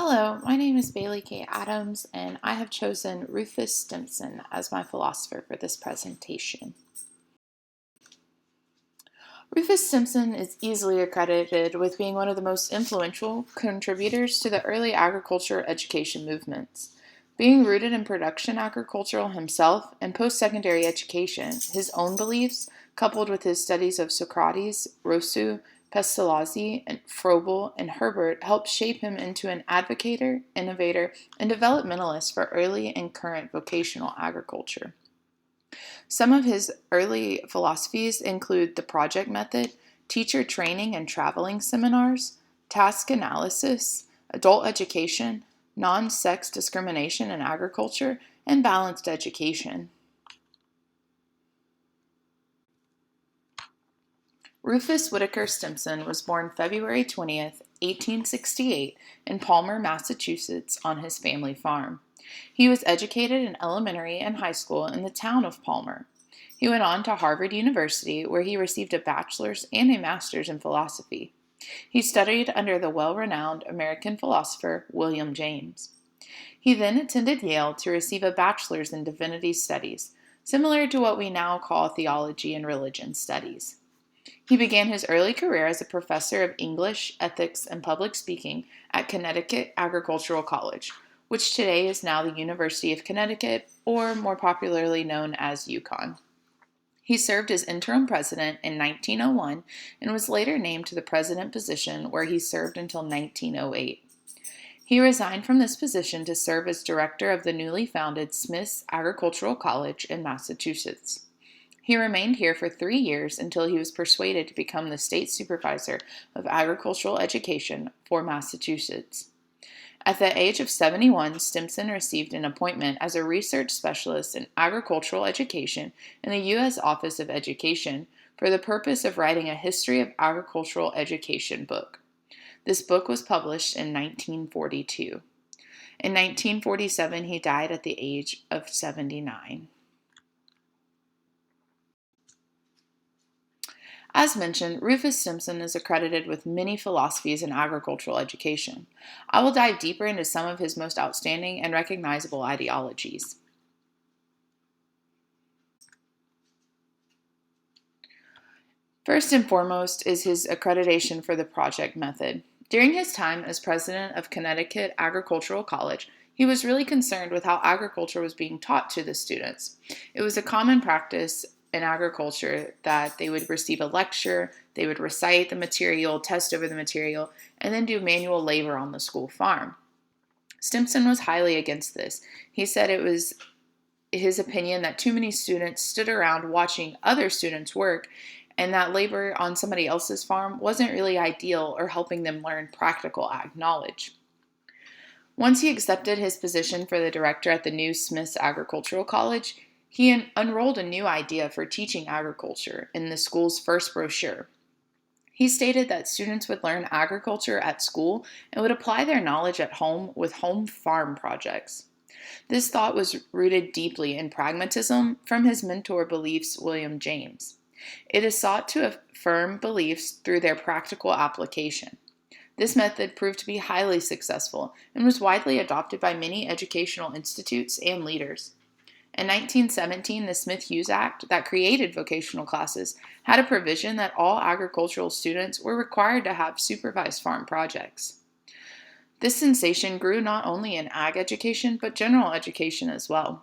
Hello, my name is Bailey K. Adams, and I have chosen Rufus Stimson as my philosopher for this presentation. Rufus Stimson is easily accredited with being one of the most influential contributors to the early agriculture education movements. Being rooted in production agricultural himself and post-secondary education, his own beliefs, coupled with his studies of Socrates, Rousseau, Pestalozzi, and Froebel, and Herbert helped shape him into an advocator, innovator, and developmentalist for early and current vocational agriculture. Some of his early philosophies include the project method, teacher training and traveling seminars, task analysis, adult education, non-sex discrimination in agriculture, and balanced education. Rufus Whitaker Stimson was born February 20th, 1868, in Palmer, Massachusetts, on his family farm. He was educated in elementary and high school in the town of Palmer. He went on to Harvard University, where he received a bachelor's and a master's in philosophy. He studied under the well-renowned American philosopher William James. He then attended Yale to receive a bachelor's in divinity studies, similar to what we now call theology and religion studies. He began his early career as a professor of English, ethics, and public speaking at Connecticut Agricultural College, which today is now the University of Connecticut, or more popularly known as UConn. He served as interim president in 1901 and was later named to the president position, where he served until 1908. He resigned from this position to serve as director of the newly founded Smith's Agricultural College in Massachusetts. He remained here for 3 years until he was persuaded to become the state supervisor of agricultural education for Massachusetts. At the age of 71, Stimson received an appointment as a research specialist in agricultural education in the U.S. Office of Education for the purpose of writing a history of agricultural education book. This book was published in 1942. In 1947, he died at the age of 79. As mentioned, Rufus Stimson is accredited with many philosophies in agricultural education. I will dive deeper into some of his most outstanding and recognizable ideologies. First and foremost is his accreditation for the project method. During his time as president of Connecticut Agricultural College, he was really concerned with how agriculture was being taught to the students. It was a common practice in agriculture that they would receive a lecture, they would recite the material, test over the material, and then do manual labor on the school farm. Stimson was highly against this. He said it was his opinion that too many students stood around watching other students work, and that labor on somebody else's farm wasn't really ideal or helping them learn practical ag knowledge. Once he accepted his position for the director at the new Smith's Agricultural College, he unrolled a new idea for teaching agriculture in the school's first brochure. He stated that students would learn agriculture at school and would apply their knowledge at home with home farm projects. This thought was rooted deeply in pragmatism from his mentor beliefs, William James. It is sought to affirm beliefs through their practical application. This method proved to be highly successful and was widely adopted by many educational institutes and leaders. In 1917, the Smith-Hughes Act that created vocational classes had a provision that all agricultural students were required to have supervised farm projects. This sensation grew not only in ag education, but general education as well.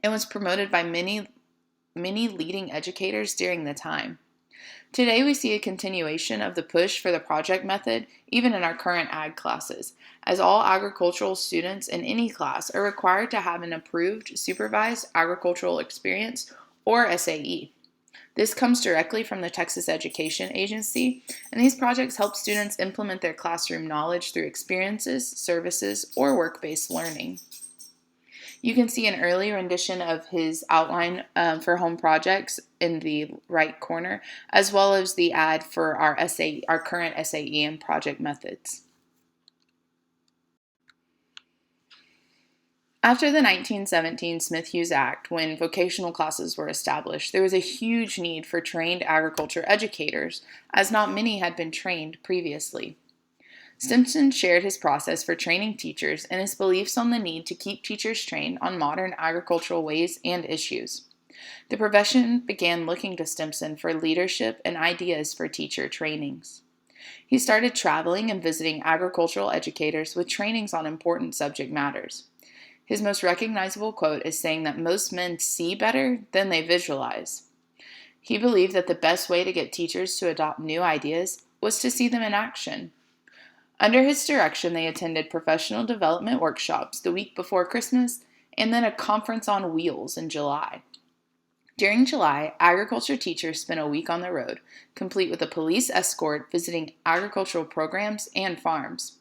It was promoted by many leading educators during the time. Today, we see a continuation of the push for the project method, even in our current ag classes, as all agricultural students in any class are required to have an approved supervised agricultural experience, or SAE. This comes directly from the Texas Education Agency, and these projects help students implement their classroom knowledge through experiences, services, or work-based learning. You can see an early rendition of his outline for home projects in the right corner, as well as the ad for our current SAE and project methods. After the 1917 Smith-Hughes Act, when vocational classes were established, there was a huge need for trained agriculture educators, as not many had been trained previously. Stimson shared his process for training teachers and his beliefs on the need to keep teachers trained on modern agricultural ways and issues. The profession began looking to Stimson for leadership and ideas for teacher trainings. He started traveling and visiting agricultural educators with trainings on important subject matters. His most recognizable quote is saying that most men see better than they visualize. He believed that the best way to get teachers to adopt new ideas was to see them in action. Under his direction, they attended professional development workshops the week before Christmas and then a conference on wheels in July. During July, agriculture teachers spent a week on the road, complete with a police escort visiting agricultural programs and farms.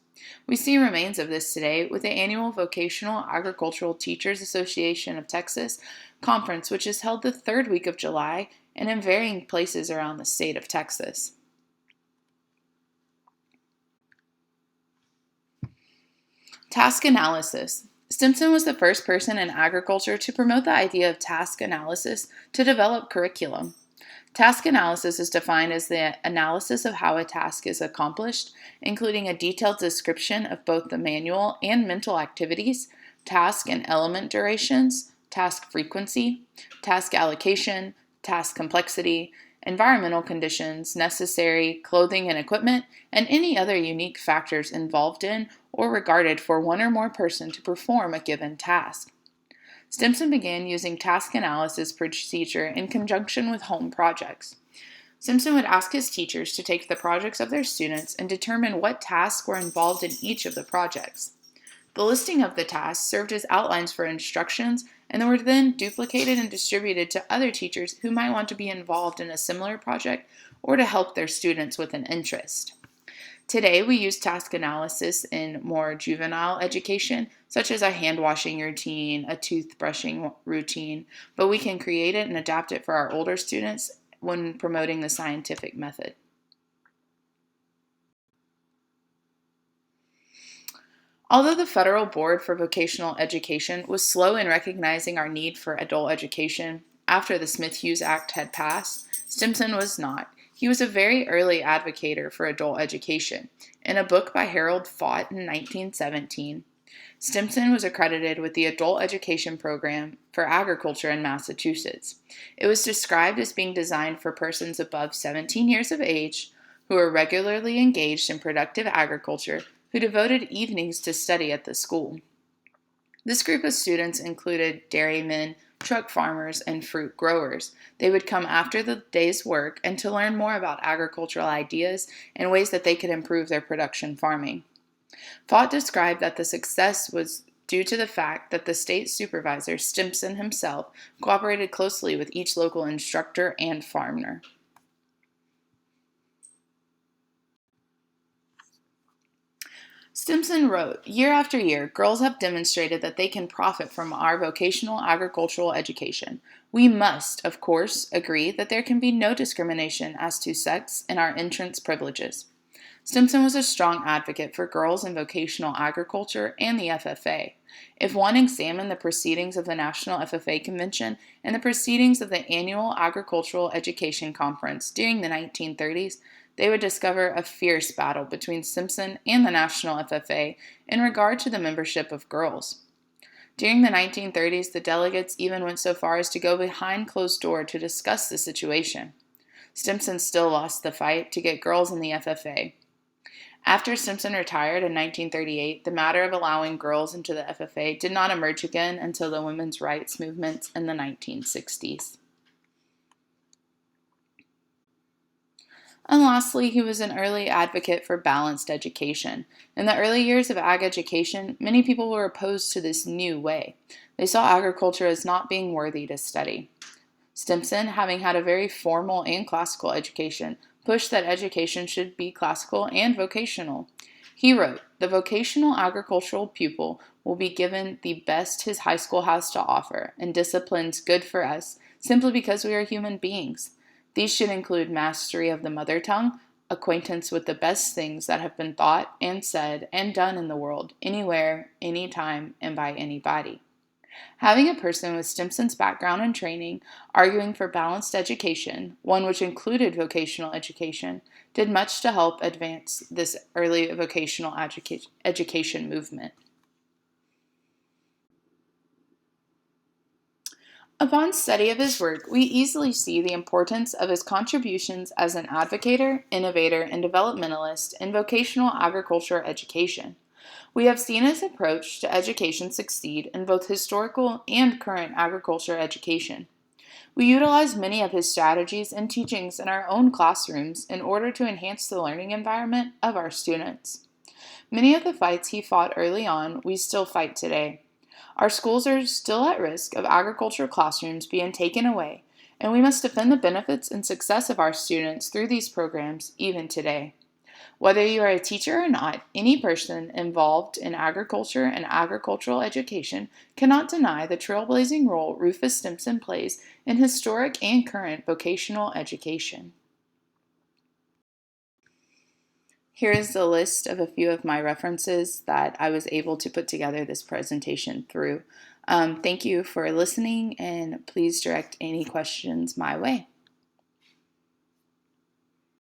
We see remains of this today with the annual Vocational Agricultural Teachers Association of Texas conference, which is held the third week of July and in varying places around the state of Texas. Task analysis. Stimson was the first person in agriculture to promote the idea of task analysis to develop curriculum. Task analysis is defined as the analysis of how a task is accomplished, including a detailed description of both the manual and mental activities, task and element durations, task frequency, task allocation, task complexity, environmental conditions necessary, clothing and equipment, and any other unique factors involved in or regarded for one or more person to perform a given task. Stimson began using task analysis procedure in conjunction with home projects. Stimson would ask his teachers to take the projects of their students and determine what tasks were involved in each of the projects. The listing of the tasks served as outlines for instructions and were then duplicated and distributed to other teachers who might want to be involved in a similar project or to help their students with an interest. Today, we use task analysis in more juvenile education, such as a hand washing routine, a toothbrushing routine, but we can create it and adapt it for our older students when promoting the scientific method. Although the Federal Board for Vocational Education was slow in recognizing our need for adult education after the Smith-Hughes Act had passed, Stimson was not. He was a very early advocate for adult education. In a book by Harold Fott in 1917, Stimson was accredited with the Adult Education Program for Agriculture in Massachusetts. It was described as being designed for persons above 17 years of age who were regularly engaged in productive agriculture who devoted evenings to study at the school. This group of students included dairymen, truck farmers, and fruit growers. They would come after the day's work and to learn more about agricultural ideas and ways that they could improve their production farming. Fott described that the success was due to the fact that the state supervisor, Stimson himself, cooperated closely with each local instructor and farmer. Stimson wrote, "Year after year, girls have demonstrated that they can profit from our vocational agricultural education. We must, of course, agree that there can be no discrimination as to sex in our entrance privileges." Stimson was a strong advocate for girls in vocational agriculture and the FFA. If one examined the proceedings of the National FFA Convention and the proceedings of the Annual Agricultural Education Conference during the 1930s, they would discover a fierce battle between Stimson and the National FFA in regard to the membership of girls. During the 1930s, the delegates even went so far as to go behind closed doors to discuss the situation. Stimson still lost the fight to get girls in the FFA. After Stimson retired in 1938, the matter of allowing girls into the FFA did not emerge again until the women's rights movements in the 1960s. And lastly, he was an early advocate for balanced education. In the early years of ag education, many people were opposed to this new way. They saw agriculture as not being worthy to study. Stimson, having had a very formal and classical education, pushed that education should be classical and vocational. He wrote, "The vocational agricultural pupil will be given the best his high school has to offer, and disciplines good for us, simply because we are human beings. These should include mastery of the mother tongue, acquaintance with the best things that have been thought and said and done in the world, anywhere, anytime, and by anybody." Having a person with Stimson's background and training arguing for balanced education, one which included vocational education, did much to help advance this early vocational education movement. Upon study of his work, we easily see the importance of his contributions as an advocator, innovator, and developmentalist in vocational agriculture education. We have seen his approach to education succeed in both historical and current agriculture education. We utilize many of his strategies and teachings in our own classrooms in order to enhance the learning environment of our students. Many of the fights he fought early on, we still fight today. Our schools are still at risk of agriculture classrooms being taken away, and we must defend the benefits and success of our students through these programs even today. Whether you are a teacher or not, any person involved in agriculture and agricultural education cannot deny the trailblazing role Rufus Stimson plays in historic and current vocational education. Here is the list of a few of my references that I was able to put together this presentation through. Thank you for listening, and please direct any questions my way.